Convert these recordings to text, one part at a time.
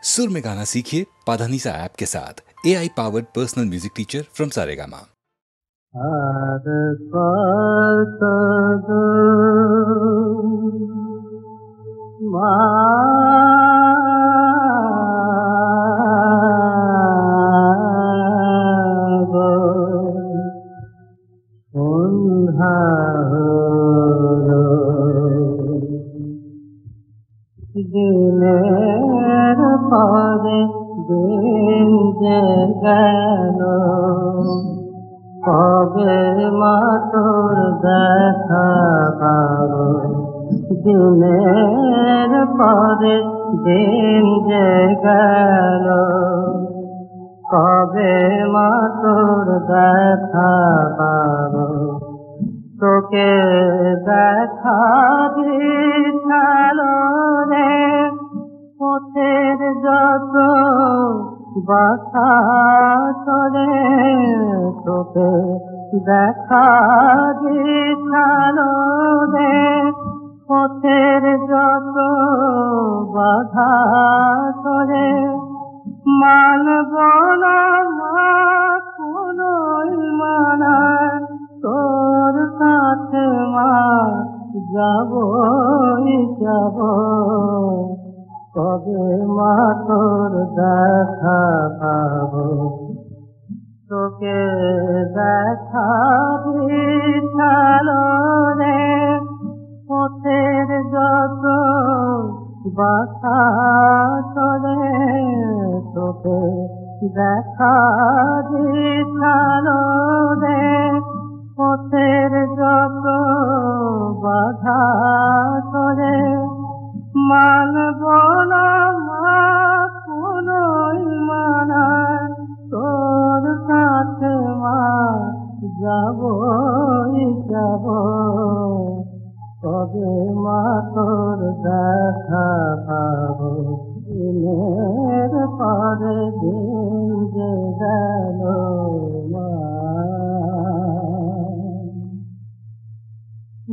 सुर में गाना सीखिए पाधानीसा ऐप के साथ। AI powered personal music teacher from Saregama. দিনের পরে দিন যে গেল, কবে মা তোর দেখা পাবো। দিনের পরে দিন যে গেল, কবে মা তোর দেখা পাবো। তোকে দেখা দিশালো রে পথের যত বাধা চলে, তোকে দেখা দিশালো রে পথের যত বাধা চলে। মানব না মা কোনোই মানা, তোর কাছে মা যাবই যাব। কবে মা তোর দেখা পাবো। তোকে দেখা দিশালো রে পথের যত বাধা চলে, তোকে দেখা দিশালো রে পথের যত বাধা চলে। মানব না মা কোনোই মানা, তোর কাছে মা যাবই যাব। কবে মা তোর দেখা পাবো। দিনের পরে দিন যে গেল মা,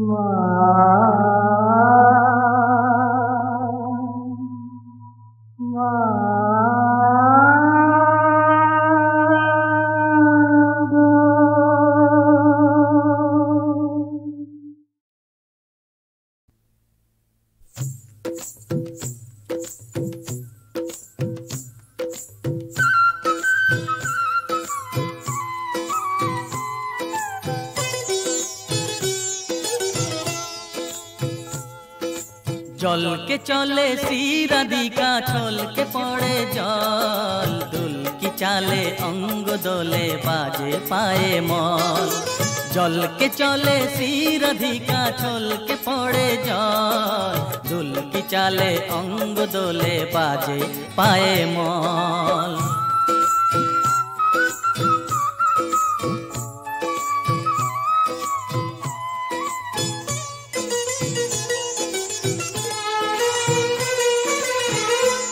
মা মা। জল কে চলে শিরাধিকা, ছল কে পড়ে জল। দুল কি চালে অঙ্গ দোলে, বাজে পায়ে মল। জল কে চলে শিরাধিকা, ছল কে পড়ে জল। দুল কি চালে অঙ্গ দোলে, বাজে পায়ে মল।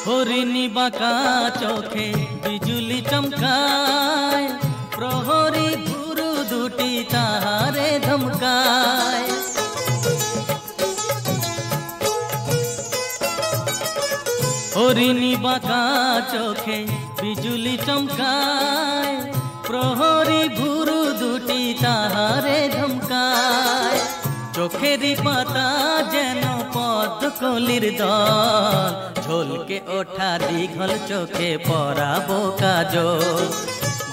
হরিণী বাঁকা চোখে বিজুলি চমকায়, প্রহরী গুরু দুটি তাহারে ধমকায়। হরিণী বাঁকা চোখে বিজুলি চমকায়, প্রহরী গুরু দুটি তাহারে ধমকায়। চোখেরই পাতা যেন পদ্মকলির দল, ঝলকে ওঠা দীঘল চোখে পরাবো কাজল।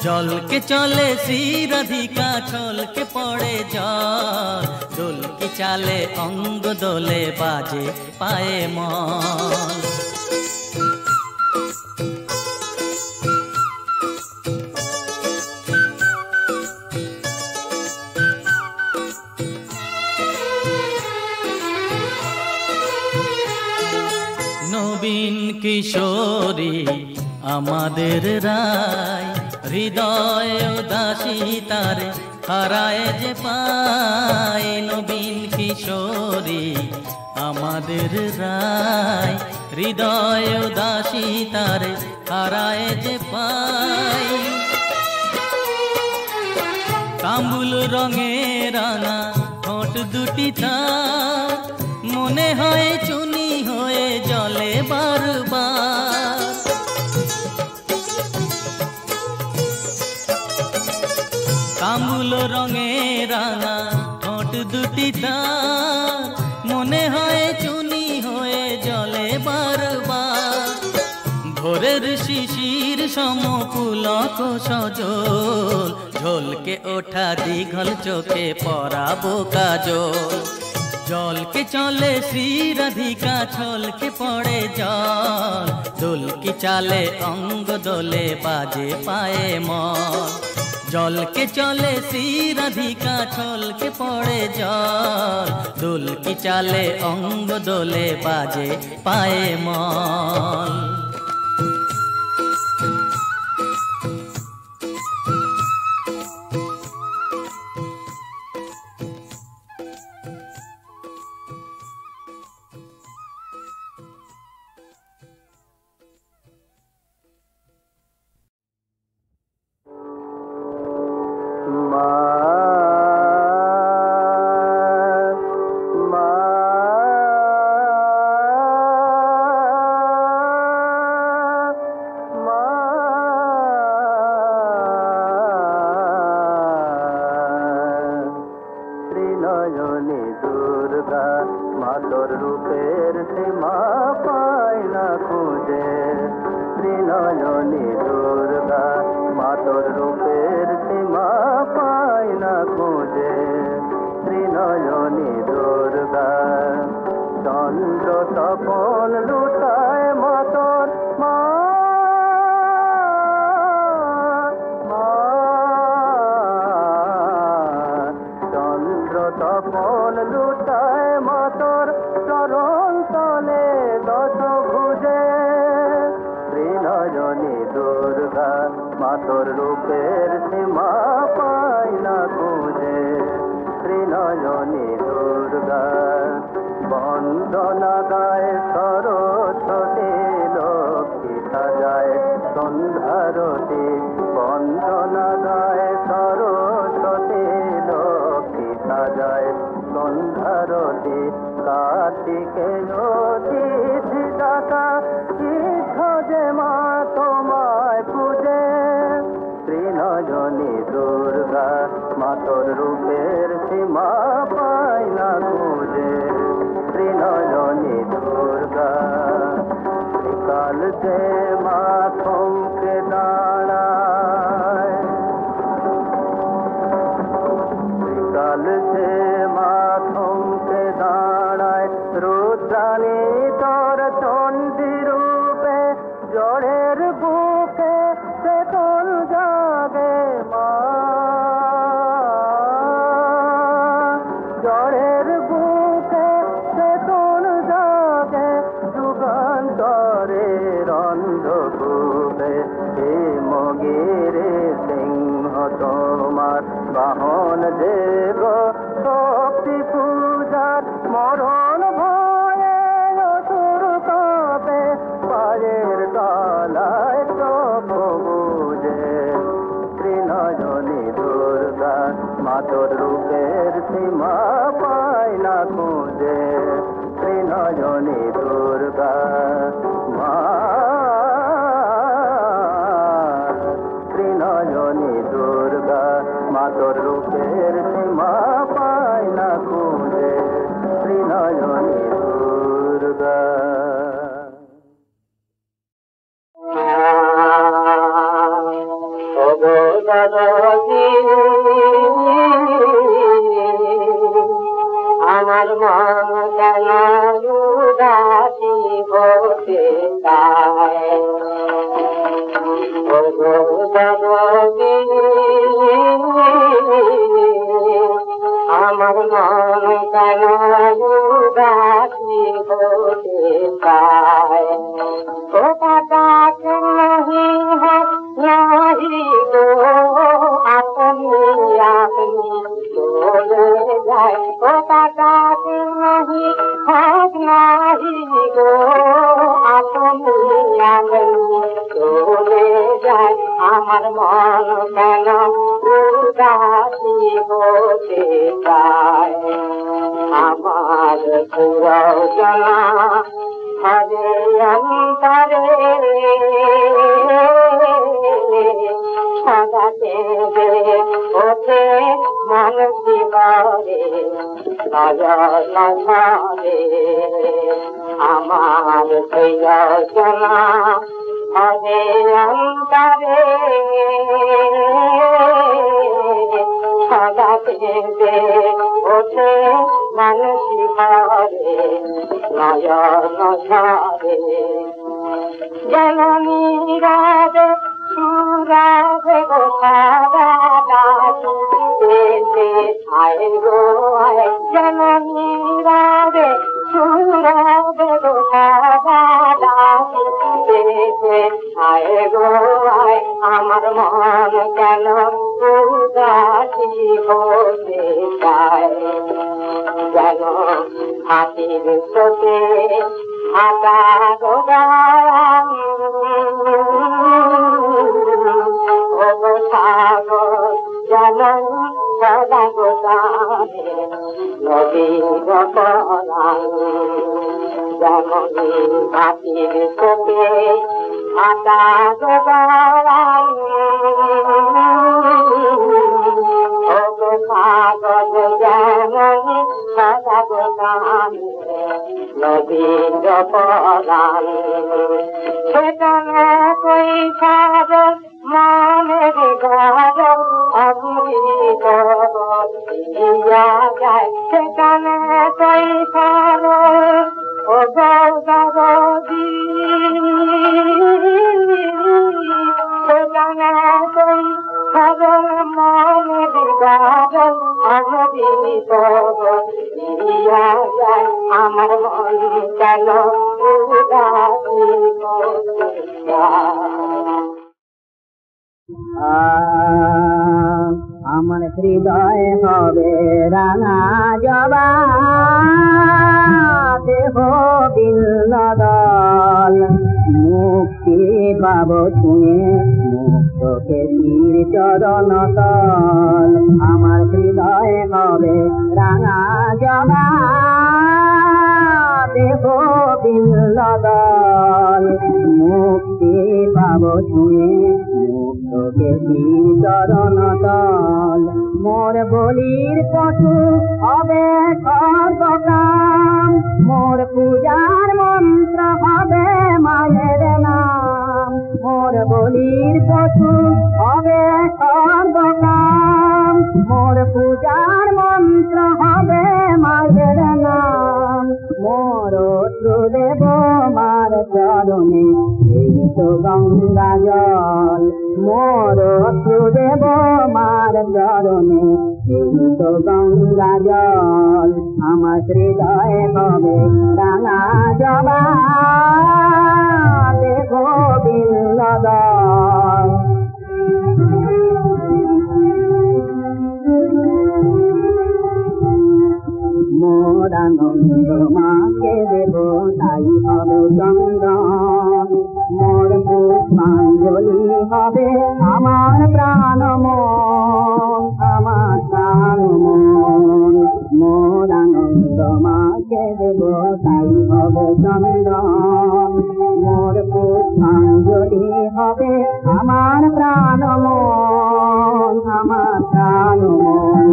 জলকে চলে শিরাধিকা, ছলকে পড়ে জল। দোল কি চালে অঙ্গ দোলে, বাজে পায়ে মল। নবীন কিশোরী আমাদের রায়, হৃদয় উদাসী তারে হারায় যে পায়। নবীন কিশোরী আমাদের রায়, হৃদয় উদাসী তারে হারায় যে পায়। তাম্বুল রঙে রাঙা ঠোঁট দুটি তার, মনে হয় চুনি হয়ে জলে বারবার। তুলো রঙে রাঙা ঠোঁট দুটি তার মনে হয় চুনি হয়ে জলে বারবার ভোরের শিশির সমপুলক সজল ঝলকে ওঠা দীঘল চোখে পরাবো কাজল জলকে চলে শ্রী রাধিকা ছলকে পড়ে জল দুলকি চালে অঙ্গ দোলে বাজে পায়ে মল জলকে চলে শ্রী রাধিকা ছলকে পড়ে জল দুলকি চালে অঙ্গ দোলে বাজে পায়ে মল সদা দেবে ওঠে নয়ন ঝরে আমার প্রিয়জনা হবে অন্তরে সদা কেঁদে ওঠে মানসী ঘরে নয়ন ঝরে যেন নীরবে সুরাবে গো সারা ডাকে আয় গো আয় যেন নীরবে সুরাবে গো সারা ডাকে আয় গো আয় আমার মন কেন উদাসী হতে চায় যেন হাতির চোখে হাতা গোগাম সাগর যেন সদা গোদামে নদীর পরাণ যেমন হাতির চোখে হাতা গোগাম সাগর যেমন সদা গোদামে নদীর পরাণ সেখানে কই সাগর মানের ঘর অমৃত দিয়া যায় সেখানে কই সাগর ও গৌরবী সেখানে কই সাগর মানের ঘর অমৃত দিয়া যায় আমার মন কেন উদাসী আমার হৃদয় হবে রাঙা জবা দেহ বিল্লদল মুক্তি পাব ছুঁয়ে মুক্তকে তীর চরণ তল আমার হৃদয় হবে রাঙা জবা দেহ বিল্লদল মুক্তি পাব ছুঁয়ে মুক্তকে তীর চরণ তল মোর বলির পশু হবে সর্বকাম মোর পূজার মন্ত্র হবে মায়ের নাম মোর বলির পশু হবে সর্বকাম মোর পূজার মন্ত্র হবে মায়ের নাম মোর দেব মার চরণে এই তো গঙ্গা জল মোর দেব মার চরণে এই তো গঙ্গা জল আমার হৃদয় হবে রাঙা জবা দেব বিল্লদল মোর আনন্দ মাকে দেব তাই হবে চন্দন মোর পুষ্পাঞ্জলি হবে আমার প্রাণ মন আমার প্রাণ মন মোর আনন্দ মাকে দেব তাই হবে চন্দন মোর পুষ্পাঞ্জলি হবে আমার প্রাণ মন আমার প্রাণ মন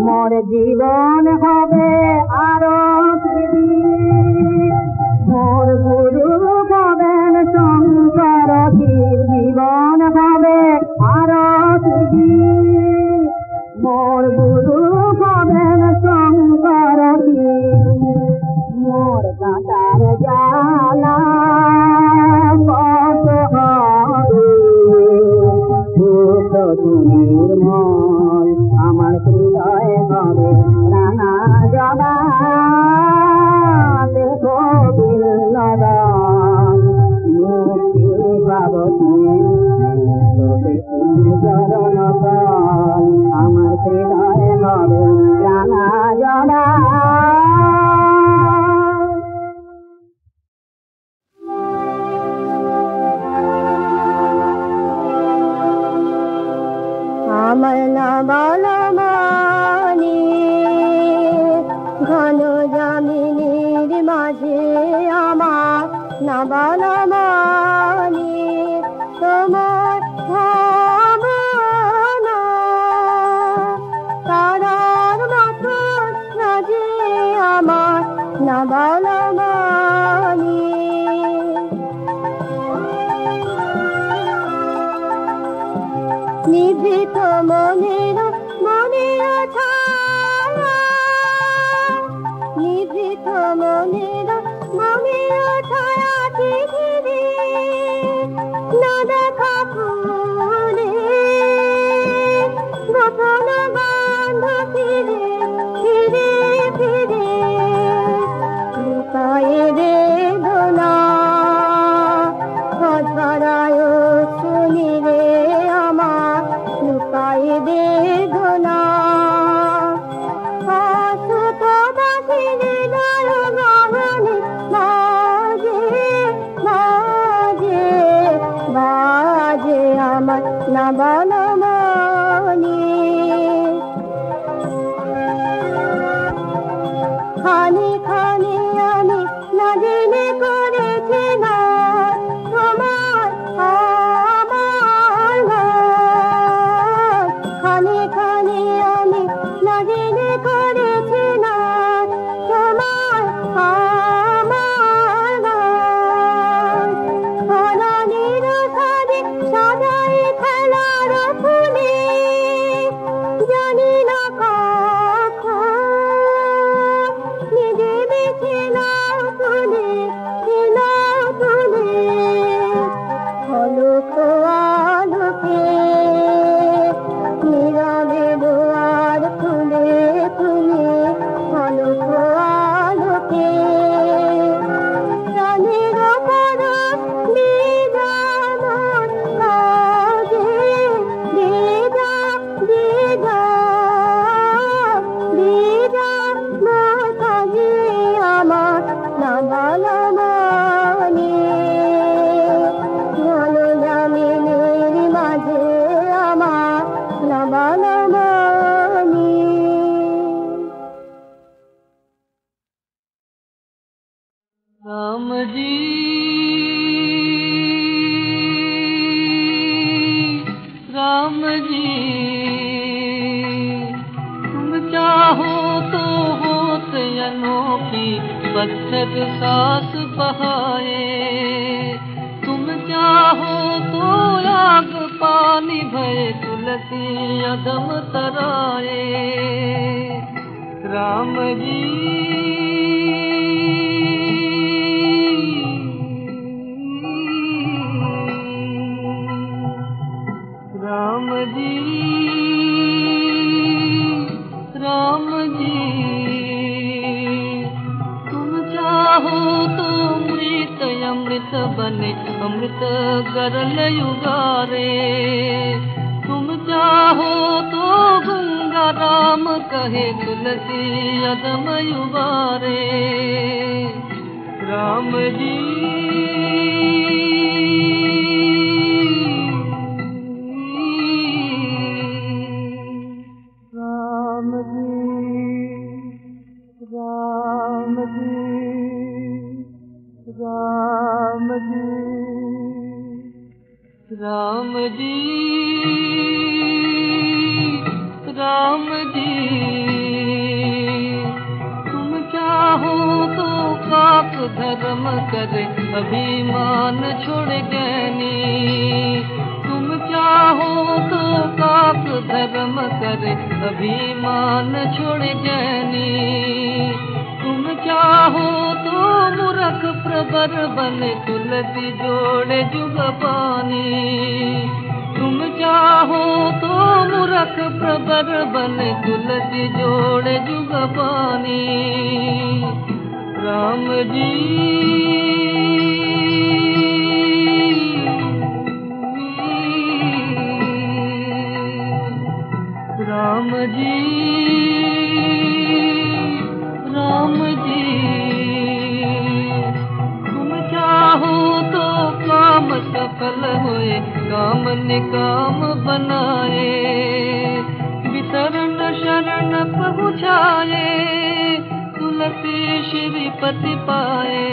মোর জীবন হবে আরো মোর গুরু হবেন শঙ্কর জীবন হবে আরো মোর গুরু হবেন শঙ্কর মোর কাঁটার জালা কত হবে নির্মল আমার হৃদয় হবে রাঙা জবা দেখো বিল্লদল মুক্তি পাব চরণ তল আমার হৃদয় হবে রাঙা জবা আমার না বলো মানি ঘন জামিনীর মাঝে আমার না বলো মানি তোমার ভাবনা তারার মতো রাজে নিভৃত মনের ছায়া নিভৃত মনের ছায়া চিঠি না দেখা ফুলে গোপন গন্ধ ফিরে ফিরে ফিরে লুকায়ে বেদনা অধরায় শুনি রে আমার লুকায়ে বেদনা অসুখ বাসিরে নয় গহনে বাজে বাজে বাজে আমার না বলমনি খানি খানি আমি না দিনে করেছি না তোমার আমার ঘর খানি খানি আমি না দিনে করেছি না তোমার আমার ঘর ধরণীর সাজে সাজাই খেলার ফুলে জানি না কখন নিজে বেছে নাও তুলে আলোক আলোকে নীরবে দুয়ার খুলে খুলে আলোক আলোকে প্রাণের পরশ বিজামন কাজে বিজা বিজা বিজা কাজে আমার না বলমনি ভালো জামিনের মাঝে আমার না বলমনি राम जी राम जी तुम चाहो तो होत अनोखी पत्थर सास बहाए तुम चाहो तो आग पानी भय तुलसी अदम तराए राम जी राम जी राम जी तुम चाहो तो मृत अमृत बने अमृत गरल युगारे तुम चाहो तो गंगा राम कहे तुलसी अदम युगारे राम जी राम जी राम जी राम जी राम जी तुम चाहो तो पाप धर्म करे अभिमान छोड़ ज्ञानी तुम चाहो तो पाप धर्म करे अभिमान छोड़ ज्ञानी तुम चाहो तो मूर्ख प्रबर बने तुलसी जोड़े जुग पानी तुम चाहो तो मूर्ख प्रबर बने तुलसी जोड़े जुग पानी राम जी राम जी राम जी तुम चाहो तो काम सफल होए काम निकाम बनाए वितरण शरण पहुँचाए तुलसी श्रीपति पाए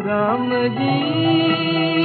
राम जी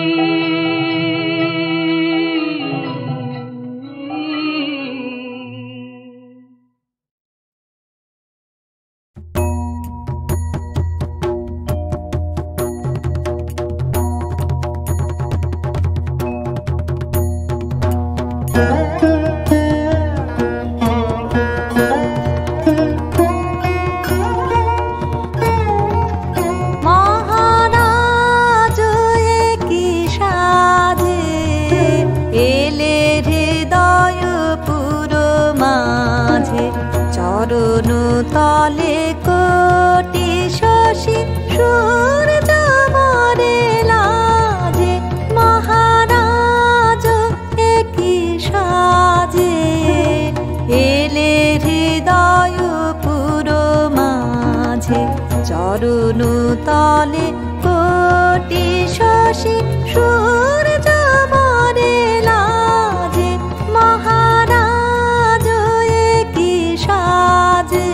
তলে কোটি শশী সূর্য মরে লাজে মহারাজ একই সাজে এলে হৃদয় পুরো মাঝে চরণ তলে কোটি শশী সূর্য মরে লাজে মহারাজ একই সাজে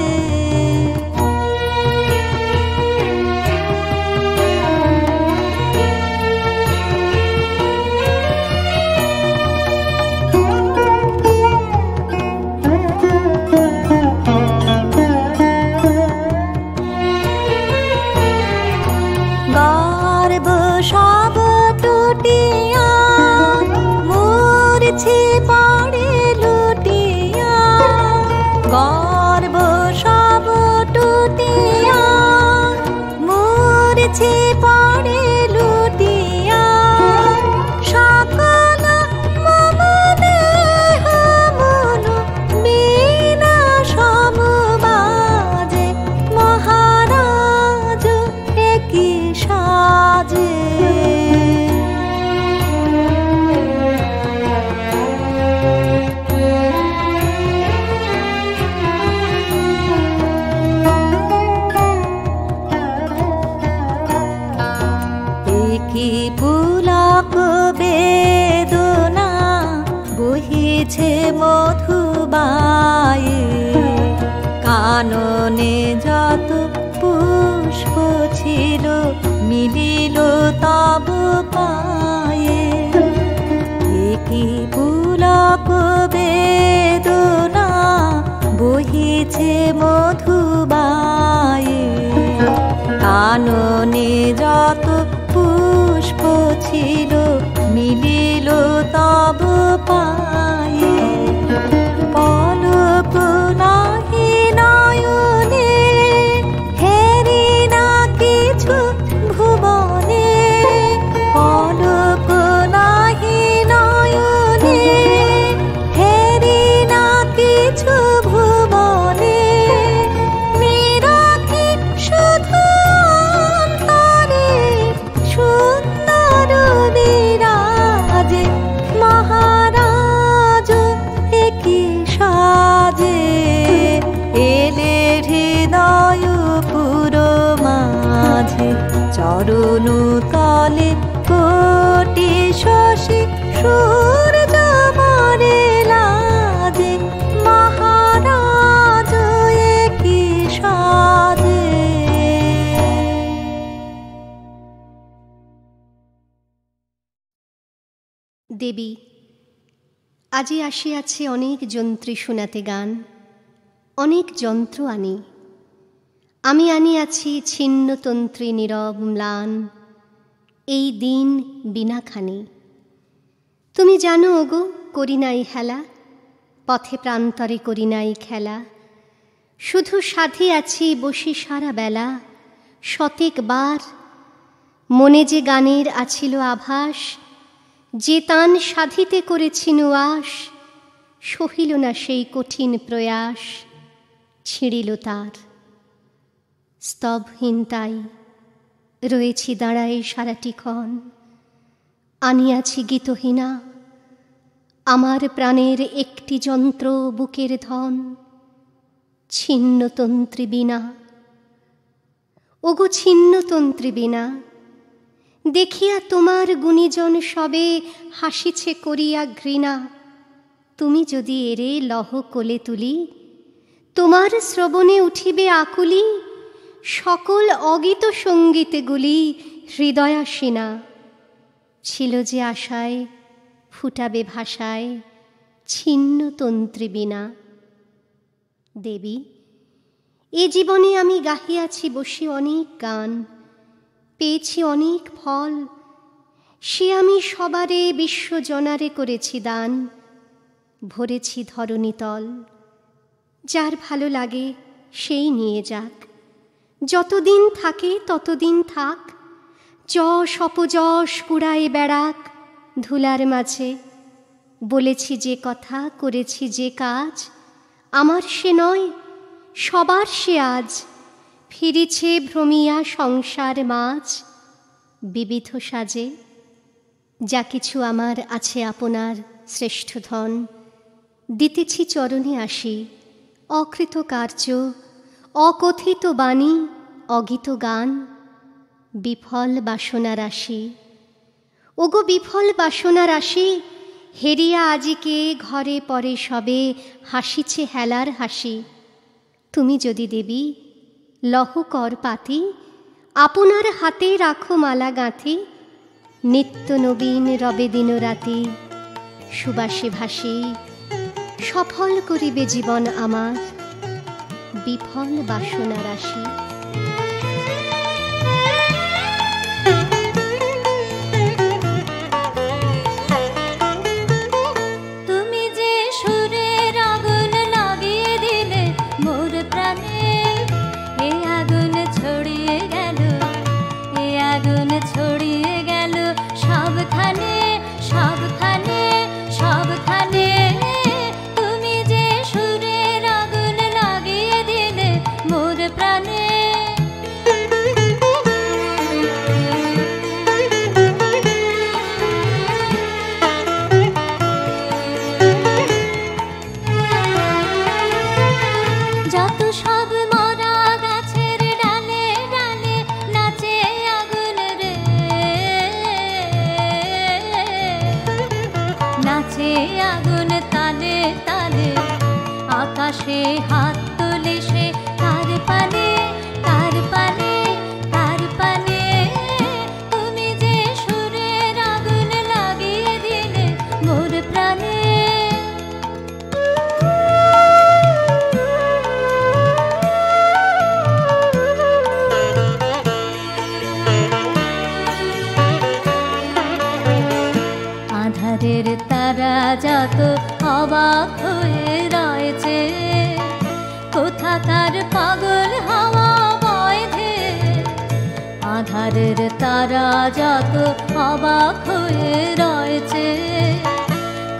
গর্ব সব টুটিয়া মূর্ছে পড়ে লুটিয়া গর্ব সব টুটিয়া মূর্ছে পড়ে লুটিয়া সকল মম দেহ মন বিনা সমবাজে মহারাজ একই সাজে একই পুলক বেদনা বহিছে মধুবায়ে কাননে যত পুষ্প ছিল মিলিল তব পায়ে একই পুলক বেদনা বহিছে মধুবায়ে কাননে যত পুষ্প ছিল মিলিল তব পায়ে পলক নাহি নয়নে হেরি না কিছু ভুবনে পলক নাহি নয়নে হেরি না কিছু ভুবনে নিরাখি শুধু অন্তরে সুন্দর বিরাজে মহারাজ একই সাজে এলে হৃদয় পুরো মাঝে চরণ তলে কোটি শশী সূর্য মরে লাজে মহারাজ একই সাজে দেবী, আজি আসিয়াছে অনেক যন্ত্রী শোনাতে গান, অনেক যন্ত্র আনি, আমি আনিয়াছি ছিন্নতন্ত্রী নীরব ম্লান, এই দিন বিনাখানি। তুমি জানো ওগো, করি নাই হেলা, পথে প্রান্তরে করি নাই খেলা, শুধু সাধে আছি বসি সারা বেলা, শতেকবার মনে যে গানের আছিল আভাস, যে তান সাধিতে করেছি নুয়াস, সহিল না সেই কঠিন প্রয়াস, ছিঁড়িল তার। স্তবহীনতাই রয়েছি দাঁড়ায় সারাটিক্ষণ, আনিয়াছি গীতহীনা আমার প্রাণের একটি যন্ত্র বুকের ধন, ছিন্নতন্ত্রী বীণা। ওগো ছিন্নতন্ত্রী বীণা, দেখিয়া তোমার গুণীজন সবে হাসিছে করিয়া ঘৃণা, তুমি যদি এরে লহ কোলে তুলি, তোমার শ্রবণে উঠিবে আকুলি, সকল অগীত সঙ্গীতগুলি হৃদয়াসীনা। ছিল যে আশায় ফুটাবে ভাষায় ছিন্নতন্ত্রী বীণা। দেবী, এ জীবনে আমি গাহিয়াছি বসি অনেক গান, পেয়েছি অনেক ফল, সে আমি সবারে বিশ্বজনারে করেছি দান, ভরেছি ধরণীতল। যার ভালো লাগে সেই নিয়ে যাক, যতদিন থাকে ততদিন থাক, যশ অপযশ কুড়ায় বেড়াক ধুলার মাঝে। বলেছি যে কথা, করেছি যে কাজ, আমার সে নয় সবার সে আজ ফিরিছে ভ্রমিয়া সংসার মাঝ বিবিধ সাজে। যা কিছু আমার আছে আপনার শ্রেষ্ঠ ধন, দিতেছি চরণে আসি। অকৃত কার্য, অকথিত বাণী, অগীত গান, বিফল বাসনা রাশি। ওগো বিফল বাসনা রাশি, হেরিয়া আজিকে ঘরে পরে সবে হাসিছে হেলার হাসি। তুমি যদি দেবী লহ কর পাতি, আপনার হাতে রাখো মালা গাঁথি। নিত্য নবীন রবে দিন রাতি, সুবাসে ভাসি। সফল করিবে জীবন আমার, বিফল বাসনা রাশি। তুমি যে সুরের আগুন লাগিয়ে দিলে মোর প্রাণে, এ আগুন ছড়িয়ে গেল, এ আগুন ছড়িয়ে গেল সবখানে, সবখানে, সবখানে। তুমি যে সুরের আগুন লাগিয়ে দিলে মোর প্রাণে। যত সব মরা গাছের ডালে ডালে নাচে আগুন রে, নাচে আগুন তালে তালে। আকাশে হাত তোলে সে কার পানে, কার পানে, কার পানে। তুমি যে সুরের আগুন লাগিয়ে দিলে মোর প্রাণে। আধারের তারা যত অবাক হয়ে রয়েছে, কোথাকার পাগল হাওয়া বয়ধে। আধারের তারা যত অবাক হয়ে রয়েছে,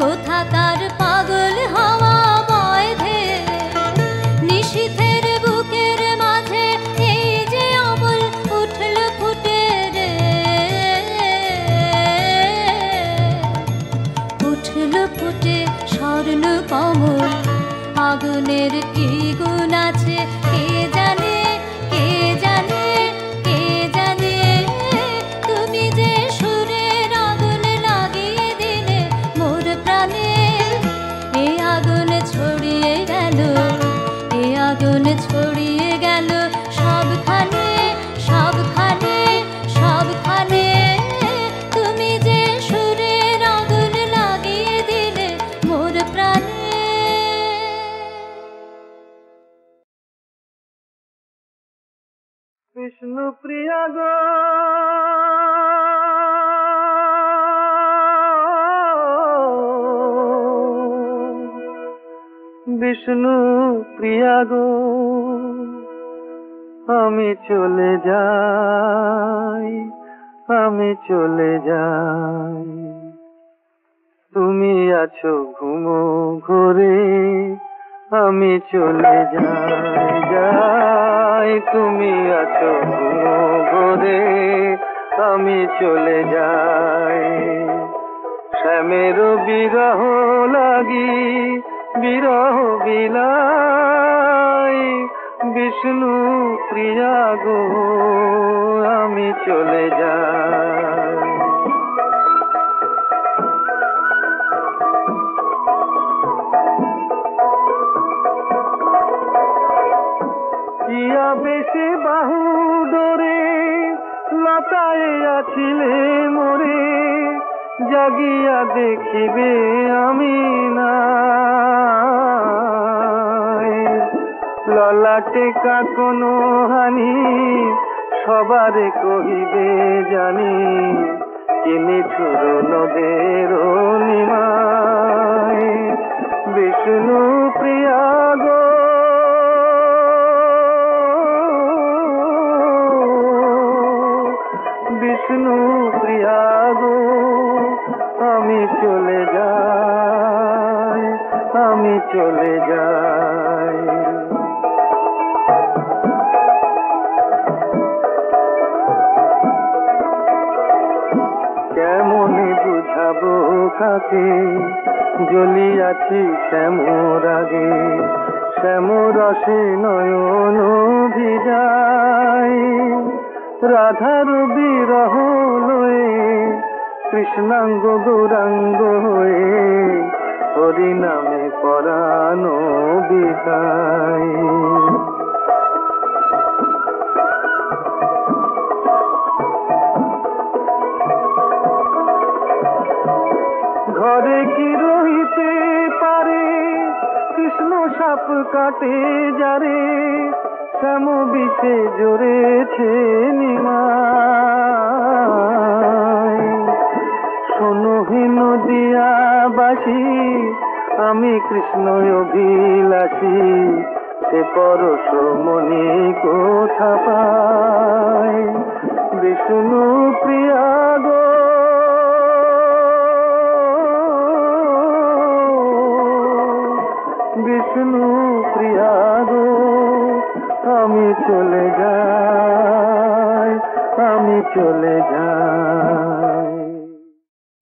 কোথাকার পাগল হাওয়া বয়ধে। নিশীথের বুকের মাঝে এই যে অমল উঠল ফুটে রে, উঠল ফুটে স্বর্ণ কমল। আগুনের কি গুণ আছে কে জানে, কে জানে, কে জানে। তুমি যে সুরের আগুন লাগিয়ে দিলে মোর প্রাণে। এ আগুন ছড়িয়ে গেল, এ আগুন ছড়িয়ে গেল সবখানে, সবখানে, সবখানে। তুমি যে সুরের আগুন লাগিয়ে দিলে মোর প্রাণে। বিষ্ণু প্রিয়া গো, বিষ্ণু প্রিয়া গো, আমি চলে যাই, আমি চলে যাই। তুমি আছো ঘুমো ঘরে, আমি চলে যাই, যাই। তুমি আছো ঘুমো ঘরে, আমি চলে যাই। শ্যামের বিরহ লাগি, বিরহ বিলাই। বিষ্ণু প্রিয়া গো, আমি চলে যাই। ইয়া বেশি বাহু ডোরে লতায় আছিলে মোরে, জাগিয়া দেখিবে আমি নাই। ললাটে কাকনো হানি সবারে কহিবে জানি, চিনি ঠুর নদের নিমায়। বিষ্ণু প্রিয়া গো, বিষ্ণু প্রিয়া গো, আমি চলে যাই, আমি চলে যাই। কাকে জ্বলিয়াছি শ্যামরাগে শ্যামরসে নয়ন ভিজায় রাধার বিরহ লয়ে কৃষ্ণাঙ্গ গৌরাঙ্গ হয়ে হরি নামে পরাণ বিকায় ঘরে কি রহিতে পারে কৃষ্ণ সাপ কাটে যারে শ্যাম বিষে জড়েছে নিমায় শোনহি নদিয়া বাসি আমি কৃষ্ণ অভিলাষী সে পরশ মনি কোথা পায় বিষ্ণু প্রিয়া গো বিষ্ণু প্রিয়া গো আমি চলে যাই